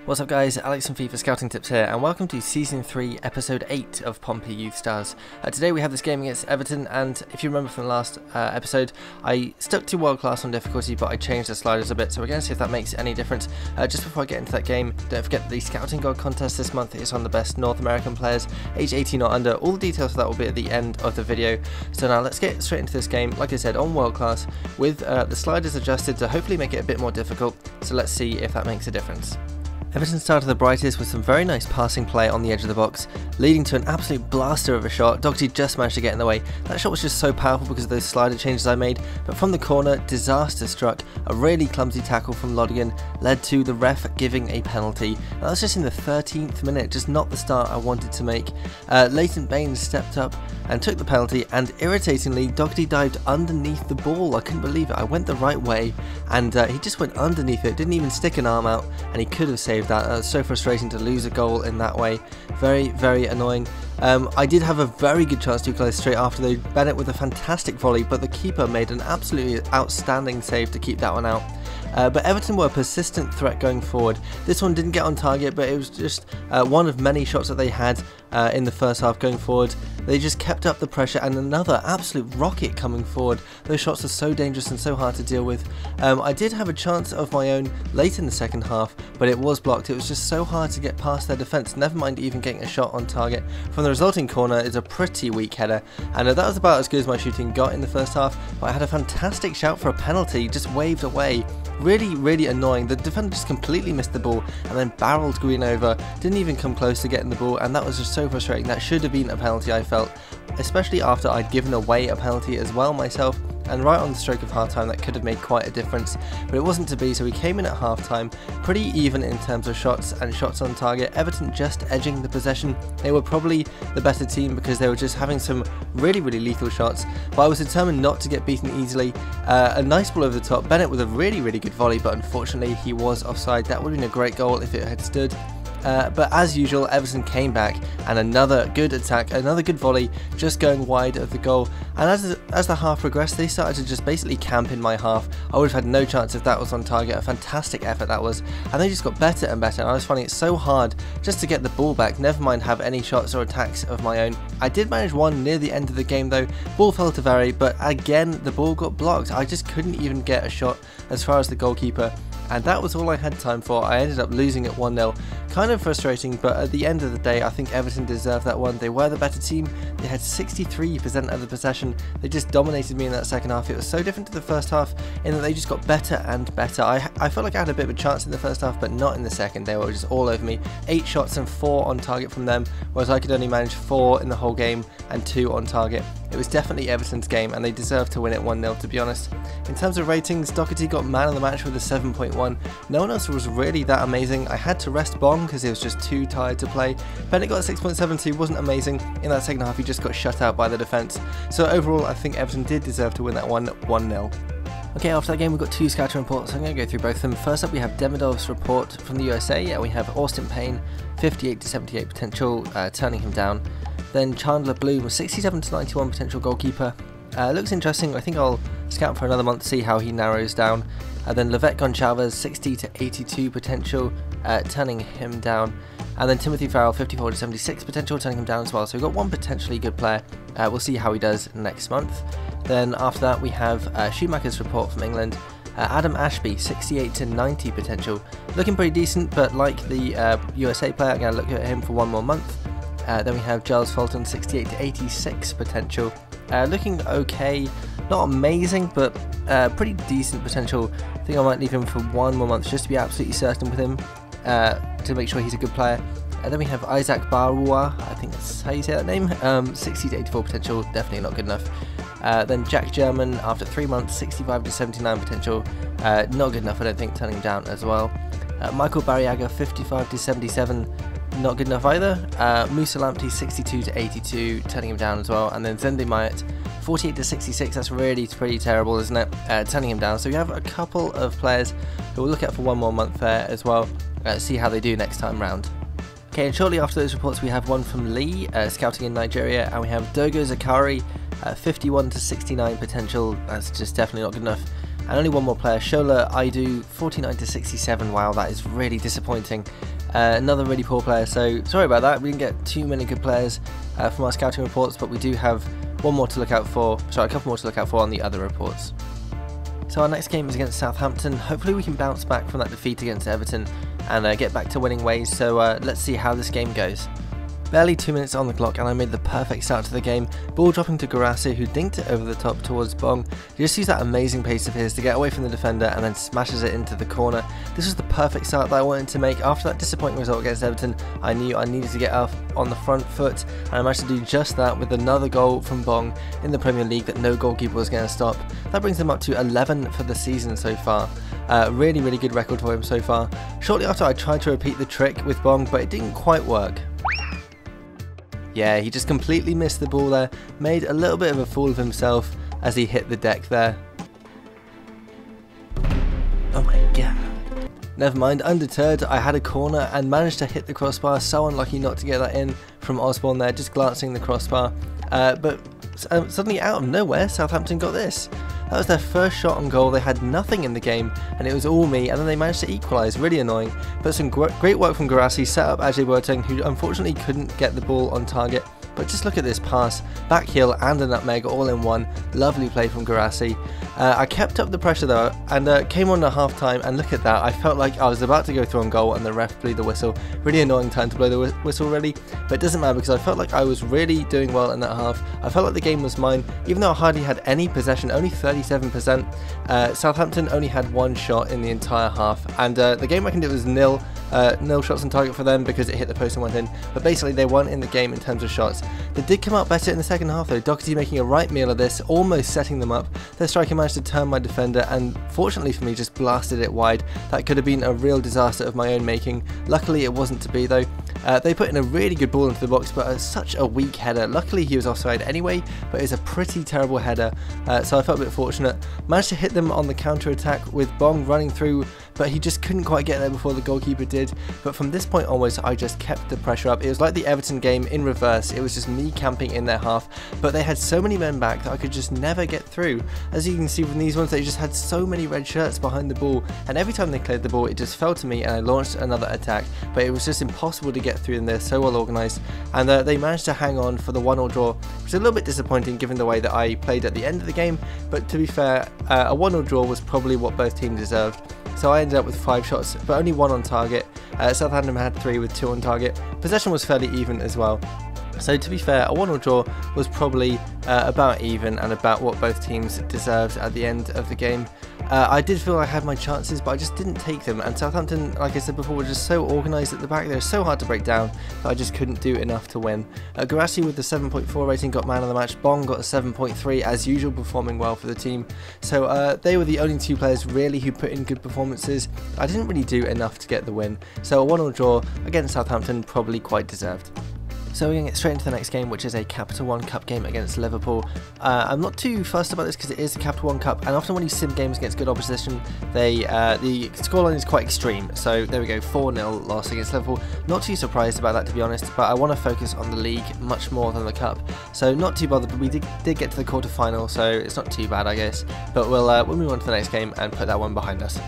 What's up guys, Alex from FIFA Scouting Tips here, and welcome to Season 3, Episode 8 of Pompey Youth Stars. Today we have this game against Everton, and if you remember from the last episode, I stuck to World Class on difficulty, but I changed the sliders a bit, so we're going to see if that makes any difference. Just before I get into that game, don't forget the Scouting God contest this month is on the best North American players, age 18 or under. All the details for that will be at the end of the video. So now let's get straight into this game, like I said, on World Class, with the sliders adjusted to hopefully make it a bit more difficult, so let's see if that makes a difference. Everton started the brightest with some very nice passing play on the edge of the box, leading to an absolute blaster of a shot. Doherty just managed to get in the way. That shot was just so powerful because of those slider changes I made, but from the corner, disaster struck. A really clumsy tackle from Lodigan led to the ref giving a penalty. And that was just in the 13th minute, just not the start I wanted to make. Leighton Baines stepped up and took the penalty, and irritatingly, Doherty dived underneath the ball. I couldn't believe it. I went the right way, and he just went underneath it, didn't even stick an arm out, and he could have saved that. That's so frustrating to lose a goal in that way. Very, very annoying. I did have a very good chance to close straight after, though. Bennett with a fantastic volley, but the keeper made an absolutely outstanding save to keep that one out. But Everton were a persistent threat going forward. This one didn't get on target, but it was just one of many shots that they had in the first half going forward. They just kept up the pressure, and another absolute rocket coming forward. Those shots are so dangerous and so hard to deal with. I did have a chance of my own late in the second half, but it was blocked. It was just so hard to get past their defence, never mind even getting a shot on target. From the resulting corner is a pretty weak header, and that was about as good as my shooting got in the first half, but I had a fantastic shout for a penalty, just waved away. Really, really annoying. The defender just completely missed the ball and then barreled Green over, didn't even come close to getting the ball, and that was just so frustrating. That should have been a penalty, I felt, especially after I'd given away a penalty as well myself, and right on the stroke of half time that could have made quite a difference, but it wasn't to be. So we came in at half time pretty even in terms of shots and shots on target. Everton just edging the possession. They were probably the better team because they were just having some really, really lethal shots, but I was determined not to get beaten easily. A nice ball over the top, Bennett with a really, really good volley, but unfortunately he was offside. That would have been a great goal if it had stood. But as usual, Everton came back, and another good attack, another good volley, just going wide of the goal. And as the half progressed, they started to just basically camp in my half. I would have had no chance if that was on target. A fantastic effort that was, and they just got better and better. And I was finding it so hard just to get the ball back, never mind have any shots or attacks of my own. I did manage one near the end of the game though. Ball fell to Very, but again the ball got blocked. I just couldn't even get a shot as far as the goalkeeper, and that was all I had time for. I ended up losing at 1-0. Kind of frustrating, but at the end of the day, I think Everton deserved that one. They were the better team. They had 63% of the possession. They just dominated me in that second half. It was so different to the first half in that they just got better and better. I felt like I had a bit of a chance in the first half, but not in the second. They were just all over me. 8 shots and 4 on target from them, whereas I could only manage 4 in the whole game and 2 on target. It was definitely Everton's game, and they deserved to win it 1-0, to be honest. In terms of ratings, Doherty got man of the match with a 7.1. No one else was really that amazing. I had to rest Bong because he was just too tired to play. Bennett got a 6.7, so he wasn't amazing. In that second half, he just got shut out by the defence. So overall, I think Everton did deserve to win that one 1-0. Okay, after that game we've got 2 scouting reports, so I'm going to go through both of them. First up we have Demidov's report from the USA. We have Austin Payne, 58 to 78 potential, turning him down. Then Chandler Bloom, 67 to 91 potential goalkeeper. Looks interesting. I think I'll scout for another month to see how he narrows down. Then Levette Goncalves, 60 to 82 potential, turning him down. And then Timothy Farrell, 54 to 76 potential, turning him down as well. So we've got one potentially good player. We'll see how he does next month. Then after that we have Schumacher's report from England. Adam Ashby, 68 to 90 potential. Looking pretty decent, but like the USA player, I'm going to look at him for one more month. Then we have Giles Fulton, 68 to 86 potential. Looking okay, not amazing, but pretty decent potential. I think I might leave him for one more month just to be absolutely certain with him, to make sure he's a good player. Then we have Isaac Barua, I think that's how you say that name, 60 to 84 potential, definitely not good enough. Then Jack German, after 3 months, 65 to 79 potential, not good enough, I don't think, turning him down as well. Michael Barriaga, 55 to 77, not good enough either. Musa Lamptey, 62 to 82, turning him down as well. And then Zende Mayet, 48 to 66, that's really pretty terrible, isn't it? Turning him down. So we have a couple of players who we'll look at for one more month there as well, see how they do next time round. Okay, and shortly after those reports we have one from Lee, scouting in Nigeria, and we have Dogo Zakari, 51 to 69 potential. That's just definitely not good enough. and only one more player. Shola, I do 49 to 67. Wow, that is really disappointing. Another really poor player, so sorry about that. We didn't get too many good players from our scouting reports, but we do have one more to look out for, sorry, a couple more to look out for on the other reports. So our next game is against Southampton. Hopefully we can bounce back from that defeat against Everton and get back to winning ways, so let's see how this game goes. Barely 2 minutes on the clock and I made the perfect start to the game, ball dropping to Guirassy, who dinked it over the top towards Bong. He just used that amazing pace of his to get away from the defender and then smashes it into the corner. This was the perfect start that I wanted to make. After that disappointing result against Everton, I knew I needed to get off on the front foot, and I managed to do just that with another goal from Bong in the Premier League that no goalkeeper was going to stop. That brings him up to 11 for the season so far. Really good record for him so far. Shortly after I tried to repeat the trick with Bong, but it didn't quite work. Yeah, he just completely missed the ball there, made a little bit of a fool of himself as he hit the deck there. Oh my god. Never mind, undeterred, I had a corner and managed to hit the crossbar. So unlucky not to get that in from Osborne there, just glancing the crossbar. But suddenly out of nowhere, Southampton got this. That was their first shot on goal. They had nothing in the game and it was all me, and then they managed to equalise, really annoying. But some great work from Guirassy, set up Ajay Boateng, who unfortunately couldn't get the ball on target. But just look at this pass, back heel and a nutmeg all in one. Lovely play from Guirassy. I kept up the pressure though and came on at half time, and look at that, I felt like I was about to go through on goal and the ref blew the whistle. Really annoying time to blow the whistle really, but it doesn't matter because I felt like I was really doing well in that half. I felt like the game was mine, even though I hardly had any possession, only 37%. Southampton only had one shot in the entire half, and the game reckoned it was nil shots on target for them because it hit the post and went in, but basically they won in the game in terms of shots. They did come out better in the second half though, Doherty making a right meal of this, almost setting them up. Their striker managed to turn my defender and fortunately for me just blasted it wide. That could have been a real disaster of my own making. Luckily it wasn't to be though. They put in a really good ball into the box, but such a weak header. Luckily he was offside anyway, but it's a pretty terrible header, so I felt a bit fortunate. Managed to hit them on the counter attack with Bong running through, but he just couldn't quite get there before the goalkeeper did. But from this point onwards I just kept the pressure up. It was like the Everton game in reverse. It was just me camping in their half, but they had so many men back that I could just never get through. As you can see from these ones, they just had so many red shirts behind the ball, and every time they cleared the ball it just fell to me and I launched another attack, but it was just impossible to get through them. They're so well organised, and they managed to hang on for the 1-1 draw, which is a little bit disappointing given the way that I played at the end of the game, but to be fair, a 1-1 draw was probably what both teams deserved. So I ended up with 5 shots, but only 1 on target. Southampton had 3 with 2 on target. Possession was fairly even as well. So to be fair, a 1-1 draw was probably about even and about what both teams deserved at the end of the game. I did feel I had my chances, but I just didn't take them, and Southampton, like I said before, were just so organised at the back. They were so hard to break down that I just couldn't do enough to win. Guirassy with the 7.4 rating got man of the match. Bong got a 7.3, as usual, performing well for the team. So they were the only 2 players really who put in good performances. I didn't really do enough to get the win, so a 1-1 draw against Southampton probably quite deserved. So we're going to get straight into the next game, which is a Capital One Cup game against Liverpool. I'm not too fussed about this because it is a Capital One Cup, and often when you sim games against good opposition, the scoreline is quite extreme. So there we go, 4-0 loss against Liverpool. Not too surprised about that, to be honest, but I want to focus on the league much more than the cup. So not too bothered, but we did get to the quarter-final, so it's not too bad, I guess. But we'll move on to the next game and put that one behind us.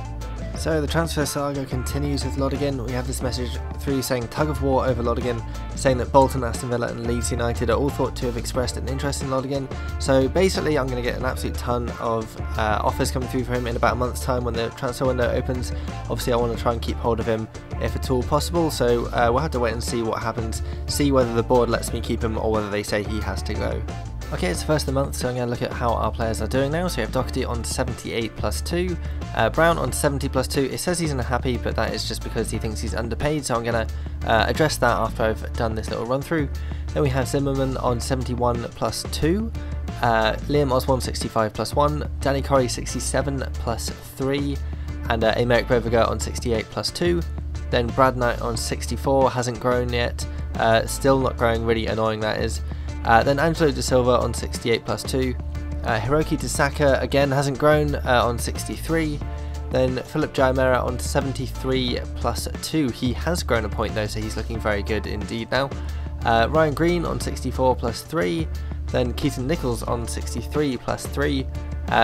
So the transfer saga continues with Lodigan. We have this message through saying tug of war over Lodigan, saying that Bolton, Aston Villa and Leeds United are all thought to have expressed an interest in Lodigan. So basically I'm going to get an absolute ton of offers coming through for him in about a month's time when the transfer window opens. Obviously I want to try and keep hold of him if at all possible, so we'll have to wait and see what happens, see whether the board lets me keep him or whether they say he has to go. Okay, it's the first of the month, so I'm going to look at how our players are doing now. So we have Doherty on 78 plus 2, Brown on 70 plus 2. It says he's unhappy, but that is just because he thinks he's underpaid, so I'm going to address that after I've done this little run through. Then we have Zimmerman on 71 plus 2, Liam Osborne 65 plus 1, Danny Corey 67 plus 3, and Aymeric Boviga on 68 plus 2. Then Brad Knight on 64, hasn't grown yet, still not growing, really annoying that is. Then Angelo De Silva on 68 plus 2, Hiroki Tasaka again hasn't grown on 63, then Philip Jaimera on 73 plus 2, he has grown a point though, so he's looking very good indeed now. Ryan Green on 64 plus 3, then Keaton Nichols on 63 plus 3,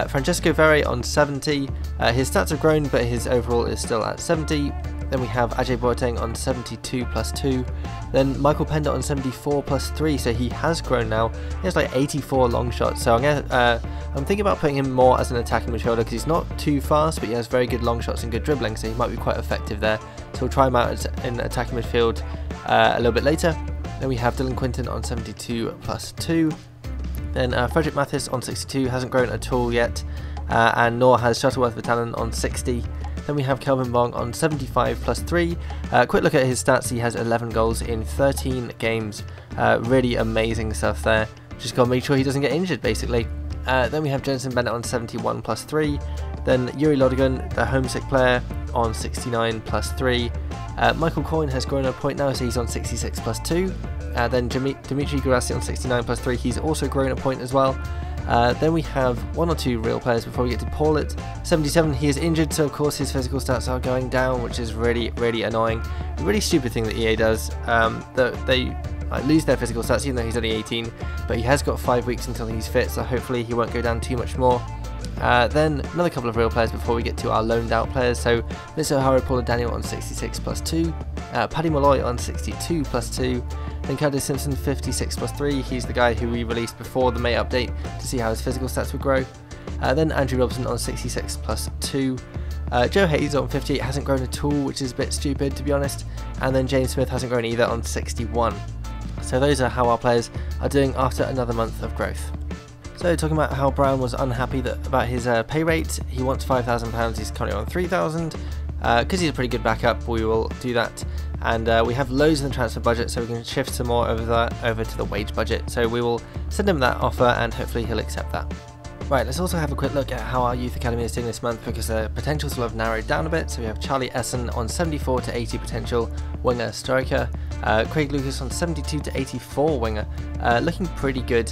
Francesco Verre on 70, his stats have grown but his overall is still at 70. Then we have Ajay Boateng on 72 plus 2. Then Michael Pender on 74 plus 3, so he has grown now. He has like 84 long shots, so I'm thinking about putting him more as an attacking midfielder because he's not too fast, but he has very good long shots and good dribbling, so he might be quite effective there. So we'll try him out in attacking midfield a little bit later. Then we have Dylan Quinton on 72 plus 2. Then Frederick Mathis on 62, hasn't grown at all yet, and nor has Shuttleworth Vitanen on 60. Then we have Kelvin Bong on 75 plus 3. Quick look at his stats, he has 11 goals in 13 games. Really amazing stuff there. Just got to make sure he doesn't get injured basically. Then we have Jensen Bennett on 71 plus 3. Then Yuri Lodigan, the homesick player, on 69 plus 3. Michael Coyne has grown a point now, so he's on 66 plus 2. Then Dimitri Guirassy on 69 plus 3, he's also grown a point as well. Then we have one or two real players before we get to Paul at 77. He is injured, so of course his physical stats are going down, which is really annoying. A really stupid thing that EA does. They lose their physical stats even though he's only 18, but he has got 5 weeks until he's fit, so hopefully he won't go down too much more. Then another couple of real players before we get to our loaned out players. So Mr. O'Hara Paula Daniel on 66 plus 2, Paddy Molloy on 62 plus 2, then Curtis Simpson 56 plus 3, he's the guy who we released before the May update to see how his physical stats would grow. Then Andrew Robson on 66 plus 2, Joe Hayes on 58 hasn't grown at all, which is a bit stupid to be honest, and then James Smith hasn't grown either on 61. So those are how our players are doing after another month of growth. So talking about how Brown was unhappy about his pay rate, he wants £5,000, he's currently on 3,000. Because he's a pretty good backup, we will do that. And we have loads in the transfer budget, so we can shift some more over to the wage budget. So we will send him that offer and hopefully he'll accept that. Right, let's also have a quick look at how our youth academy is doing this month because the potentials will have narrowed down a bit. So we have Charlie Essen on 74 to 80 potential winger striker, Craig Lucas on 72 to 84 winger, looking pretty good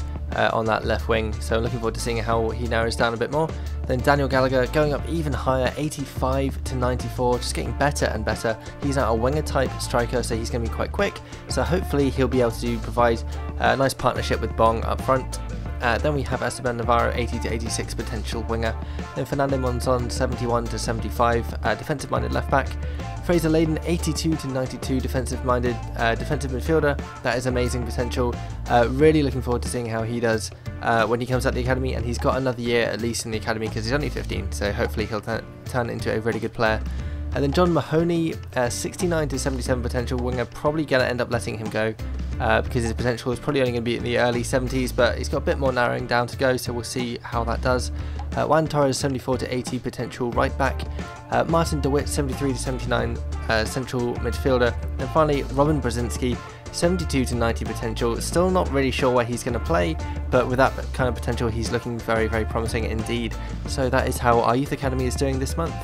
on that left wing, so I'm looking forward to seeing how he narrows down a bit more. Then Daniel Gallagher going up even higher, 85 to 94, just getting better and better. He's now a winger type striker, so he's going to be quite quick, so hopefully he'll be able to provide a nice partnership with Bong up front. Then we have Esteban Navarro 80 to 86 potential winger, then Fernando Monzon 71 to 75 defensive minded left back, Fraser Layden 82 to 92 defensive minded defensive midfielder. That is amazing potential. Really looking forward to seeing how he does when he comes out the academy, and he's got another year at least in the academy because he's only 15, so hopefully he'll turn into a really good player. And then John Mahoney 69 to 77 potential winger, probably going to end up letting him go because his potential is probably only going to be in the early 70s, but he's got a bit more narrowing down to go, so we'll see how that does. Juan Torres 74 to 80 potential right back, Martin DeWitt 73 to 79 central midfielder, and finally Robin Brzezinski 72 to 90 potential. Still not really sure where he's going to play, but with that kind of potential he's looking very promising indeed. So that is how our youth academy is doing this month.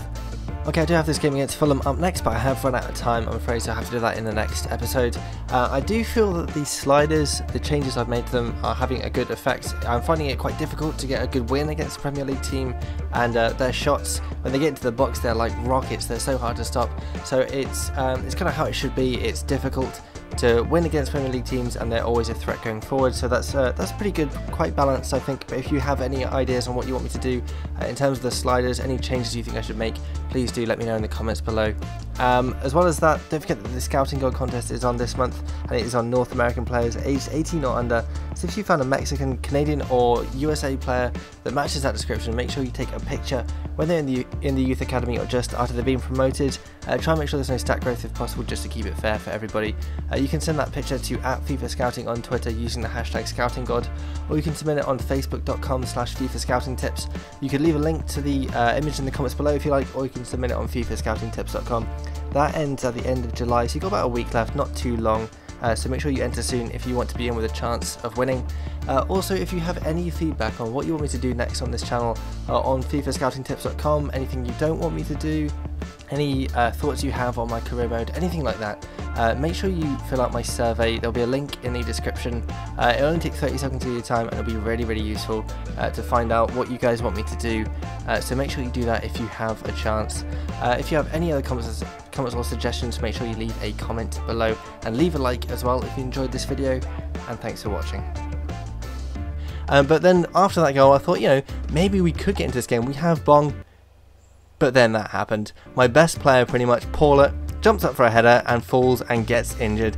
Okay, I do have this game against Fulham up next, but I have run out of time, I'm afraid, so I have to do that in the next episode. I do feel that these sliders, the changes I've made to them, are having a good effect. I'm finding it quite difficult to get a good win against a Premier League team, and their shots, when they get into the box, they're like rockets, they're so hard to stop. So it's kind of how it should be. It's difficult to win against Premier League teams, and they're always a threat going forward, so that's pretty good, quite balanced I think. But if you have any ideas on what you want me to do in terms of the sliders, any changes you think I should make, please do let me know in the comments below. As well as that, don't forget that the Scouting Gold contest is on this month, and it is on North American players aged 18 or under. So if you found a Mexican, Canadian or USA player that matches that description, make sure you take a picture when they're in the youth academy or just after they've been promoted. Try and make sure there's no stat growth if possible, just to keep it fair for everybody. You can send that picture to @FIFA Scouting on Twitter using the hashtag ScoutingGod, or you can submit it on facebook.com/FIFA Scouting Tips. You can leave a link to the image in the comments below if you like, or you can submit it on FIFAscoutingtips.com. That ends at the end of July, so you've got about a week left, not too long. So make sure you enter soon if you want to be in with a chance of winning. Also, if you have any feedback on what you want me to do next on this channel, on FIFAscoutingtips.com, anything you don't want me to do, any thoughts you have on my career mode, anything like that, make sure you fill out my survey. There'll be a link in the description. It'll only take 30 seconds of your time, and it'll be really useful to find out what you guys want me to do. So make sure you do that if you have a chance. If you have any other comments or suggestions, make sure you leave a comment below, and leave a like as well if you enjoyed this video, and thanks for watching. But then after that goal, I thought, you know, maybe we could get into this game. We have Bong. But then that happened. My best player, pretty much, Paula, jumps up for a header and falls and gets injured.